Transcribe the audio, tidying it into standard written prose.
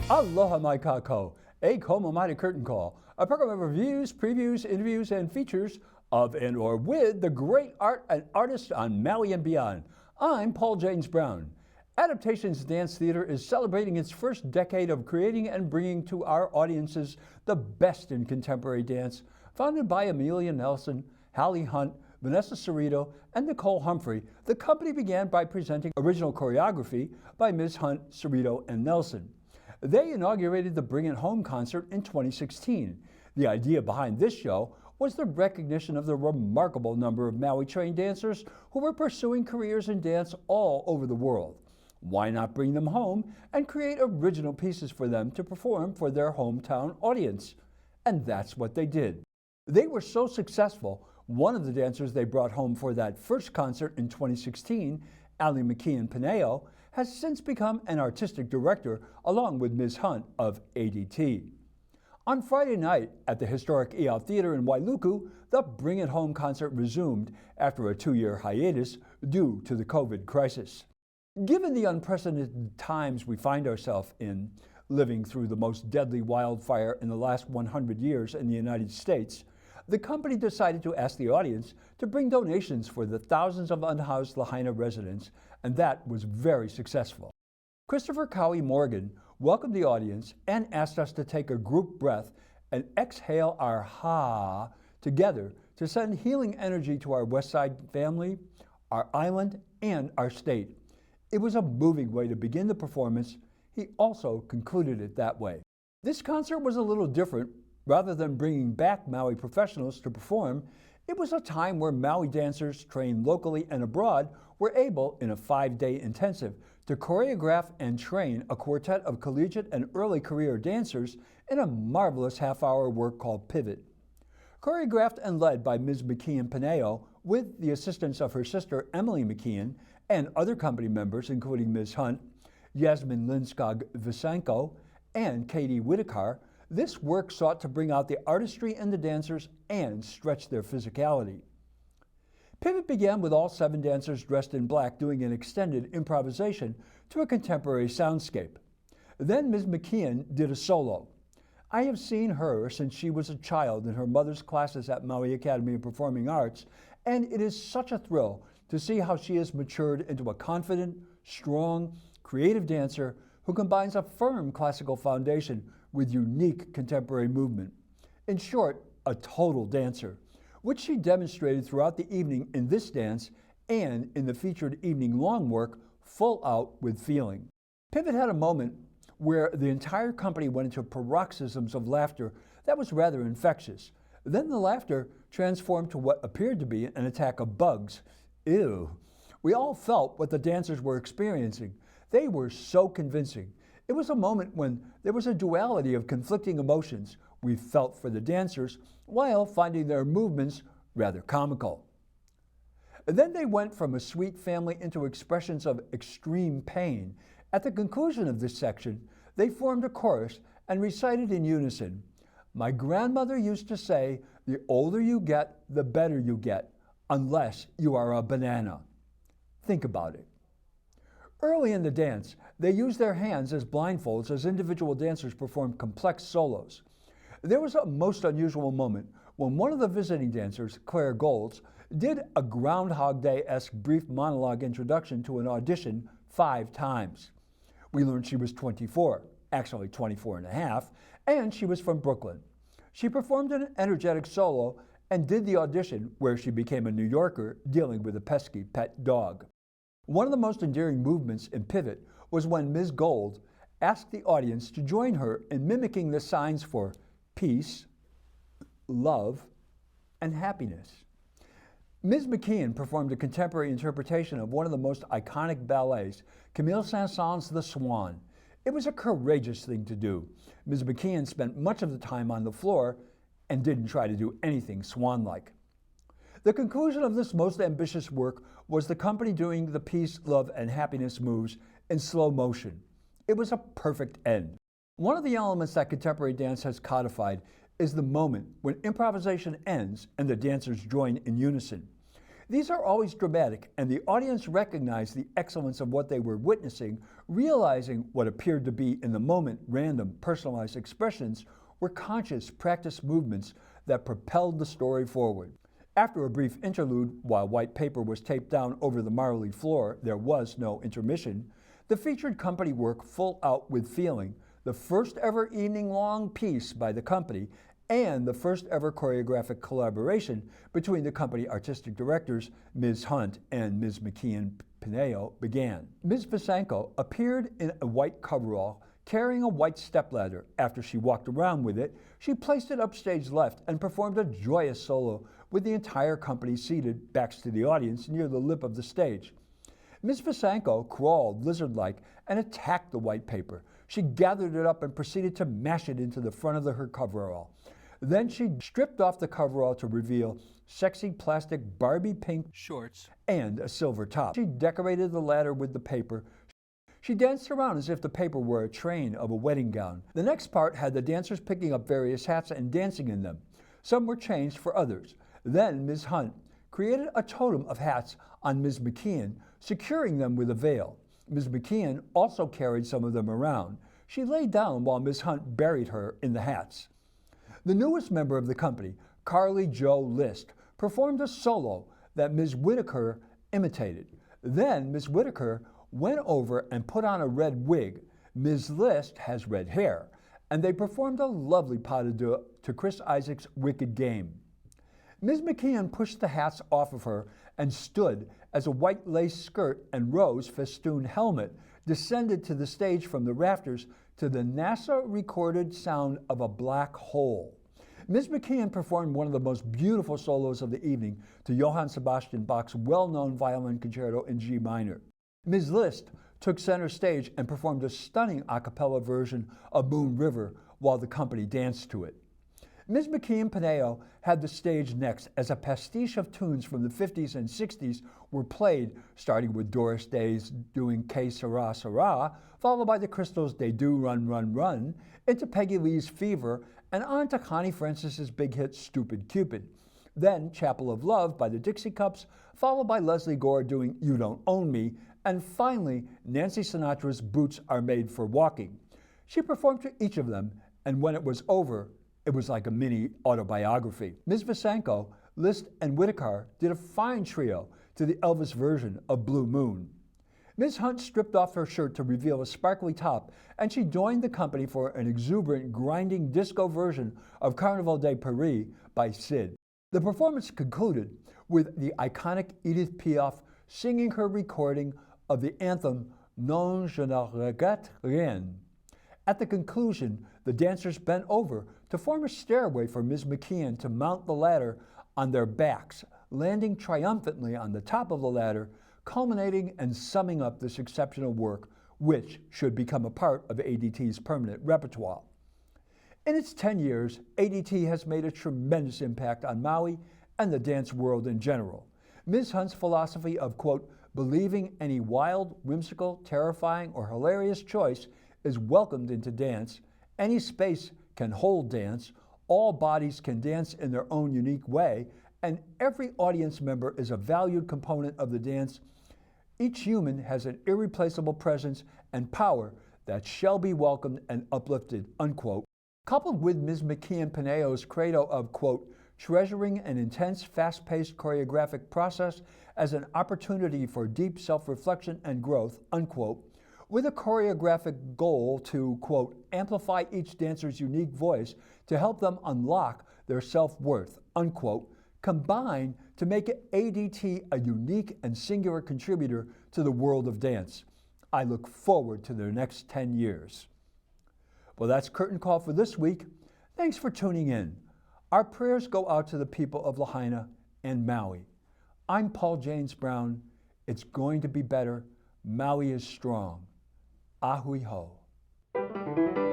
Aloha mai kako, a komo mai curtain call, a program of reviews, previews, interviews, and features of and or with the great art and artists on Maui and beyond. I'm Paul James Brown. ADTʻs Dance Theater is celebrating its first decade of creating and bringing to our audiences the best in contemporary dance. Founded by Amelia Nelson, Hallie Hunt, Vanessa Cerrito, and Nicole Humphrey, the company began by presenting original choreography by Ms. Hunt, Cerrito, and Nelson. They inaugurated the Bring It Home concert in 2016. The idea behind this show was the recognition of the remarkable number of Maui-trained dancers who were pursuing careers in dance all over the world. Why not bring them home and create original pieces for them to perform for their hometown audience? And that's what they did. They were so successful, one of the dancers they brought home for that first concert in 2016, McKeon Pineo, has since become an artistic director along with Ms. Hunt of ADT. On Friday night at the historic Iao Theater in Wailuku, the Bring It Home concert resumed after a 2-year hiatus due to the COVID crisis. Given the unprecedented times we find ourselves in, living through the most deadly wildfire in the last 100 years in the United States, the company decided to ask the audience to bring donations for the thousands of unhoused Lahaina residents, and that was very successful. Christopher Cowie Morgan welcomed the audience and asked us to take a group breath and exhale our ha together to send healing energy to our West Side family, our island, and our state. It was a moving way to begin the performance. He also concluded it that way. This concert was a little different. Rather than bringing back Maui professionals to perform, it was a time where Maui dancers trained locally and abroad were able, in a 5-day intensive, to choreograph and train a quartet of collegiate and early career dancers in a marvelous half-hour work called Pivot. Choreographed and led by Ms. McKeon Pineo with the assistance of her sister Emily McKeon and other company members including Ms. Hunt, Yasmin Linskog-Visenko, and Katie Whitaker, this work sought to bring out the artistry in the dancers and stretch their physicality. Pivot began with all 7 dancers dressed in black doing an extended improvisation to a contemporary soundscape. Then Ms. McKeon did a solo. I have seen her since she was a child in her mother's classes at Maui Academy of Performing Arts, and it is such a thrill to see how she has matured into a confident, strong, creative dancer who combines a firm classical foundation with unique contemporary movement. In short, a total dancer, which she demonstrated throughout the evening in this dance and in the featured evening long work, Full Out with Feeling. Pivot had a moment where the entire company went into paroxysms of laughter that was rather infectious. Then the laughter transformed to what appeared to be an attack of bugs. Ew. We all felt what the dancers were experiencing. They were so convincing. It was a moment when there was a duality of conflicting emotions we felt for the dancers while finding their movements rather comical. And then they went from a sweet family into expressions of extreme pain. At the conclusion of this section, they formed a chorus and recited in unison, "My grandmother used to say, the older you get, the better you get, unless you are a banana." Think about it. Early in the dance, they used their hands as blindfolds as individual dancers performed complex solos. There was a most unusual moment when one of the visiting dancers, Claire Golds, did a Groundhog Day-esque brief monologue introduction to an audition 5 times. We learned she was 24, actually 24 and a half, and she was from Brooklyn. She performed an energetic solo and did the audition where she became a New Yorker dealing with a pesky pet dog. One of the most endearing movements in Pivot was when Ms. Gold asked the audience to join her in mimicking the signs for peace, love, and happiness. Ms. McKeon performed a contemporary interpretation of one of the most iconic ballets, Camille Saint-Saëns' The Swan. It was a courageous thing to do. Ms. McKeon spent much of the time on the floor and didn't try to do anything swan-like. The conclusion of this most ambitious work was the company doing the peace, love, and happiness moves in slow motion. It was a perfect end. One of the elements that contemporary dance has codified is the moment when improvisation ends and the dancers join in unison. These are always dramatic, and the audience recognized the excellence of what they were witnessing, realizing what appeared to be in the moment random, personalized expressions were conscious, practiced movements that propelled the story forward. After a brief interlude, while white paper was taped down over the marly floor, there was no intermission, the featured company work full out with feeling, the first ever evening-long piece by the company, and the first ever choreographic collaboration between the company artistic directors, Ms. Hunt and Ms. McKeon Pineo, began. Ms. Visanko appeared in a white coverall carrying a white stepladder. After she walked around with it, she placed it upstage left and performed a joyous solo with the entire company seated backs to the audience near the lip of the stage. Ms. Visanko crawled lizard-like and attacked the white paper. She gathered it up and proceeded to mash it into the front of her coverall. Then she stripped off the coverall to reveal sexy plastic Barbie pink shorts and a silver top. She decorated the ladder with the paper. She danced around as if the paper were a train of a wedding gown. The next part had the dancers picking up various hats and dancing in them. Some were changed for others. Then Ms. Hunt created a totem of hats on Ms. McKeon, securing them with a veil. Ms. McKeon also carried some of them around. She lay down while Ms. Hunt buried her in the hats. The newest member of the company, Carly Jo List, performed a solo that Ms. Whitaker imitated. Then Ms. Whitaker went over and put on a red wig. Ms. List has red hair, and they performed a lovely pas de deux to Chris Isaac's Wicked Game. Ms. McKeon pushed the hats off of her and stood as a white lace skirt and rose festoon helmet descended to the stage from the rafters to the NASA-recorded sound of a black hole. Ms. McKeon performed one of the most beautiful solos of the evening to Johann Sebastian Bach's well-known violin concerto in G minor. Ms. List took center stage and performed a stunning a cappella version of Moon River while the company danced to it. Ms. McKeon Pineo had the stage next as a pastiche of tunes from the 50s and 60s were played, starting with Doris Day's doing Que Sera Sera, followed by the Crystals' They Do Run Run Run, into Peggy Lee's Fever, and on to Connie Francis's big hit Stupid Cupid. Then Chapel of Love by the Dixie Cups, followed by Leslie Gore doing You Don't Own Me, and finally Nancy Sinatra's Boots Are Made for Walking. She performed to each of them, and when it was over, it was like a mini autobiography. Ms. Visanko, List, and Whitaker did a fine trio to the Elvis version of Blue Moon. Ms. Hunt stripped off her shirt to reveal a sparkly top, and she joined the company for an exuberant, grinding disco version of Carnaval de Paris by Sid. The performance concluded with the iconic Edith Piaf singing her recording of the anthem Non je ne regrette rien. At the conclusion, the dancers bent over to form a stairway for Ms. McKeon to mount the ladder on their backs, landing triumphantly on the top of the ladder, culminating and summing up this exceptional work, which should become a part of ADT's permanent repertoire. In its 10 years, ADT has made a tremendous impact on Maui and the dance world in general. Ms. Hunt's philosophy of, quote, believing any wild, whimsical, terrifying, or hilarious choice is welcomed into dance, any space can hold dance, all bodies can dance in their own unique way, and every audience member is a valued component of the dance. Each human has an irreplaceable presence and power that shall be welcomed and uplifted, unquote. Coupled with Ms. McKeon Pineo's credo of, quote, treasuring an intense, fast-paced choreographic process as an opportunity for deep self-reflection and growth, unquote, with a choreographic goal to, quote, amplify each dancer's unique voice to help them unlock their self-worth, unquote, combine to make ADT a unique and singular contributor to the world of dance. I look forward to their next 10 years. Well, that's Curtain Call for this week. Thanks for tuning in. Our prayers go out to the people of Lahaina and Maui. I'm Paul James Brown. It's going to be better. Maui is strong. Ahui ho.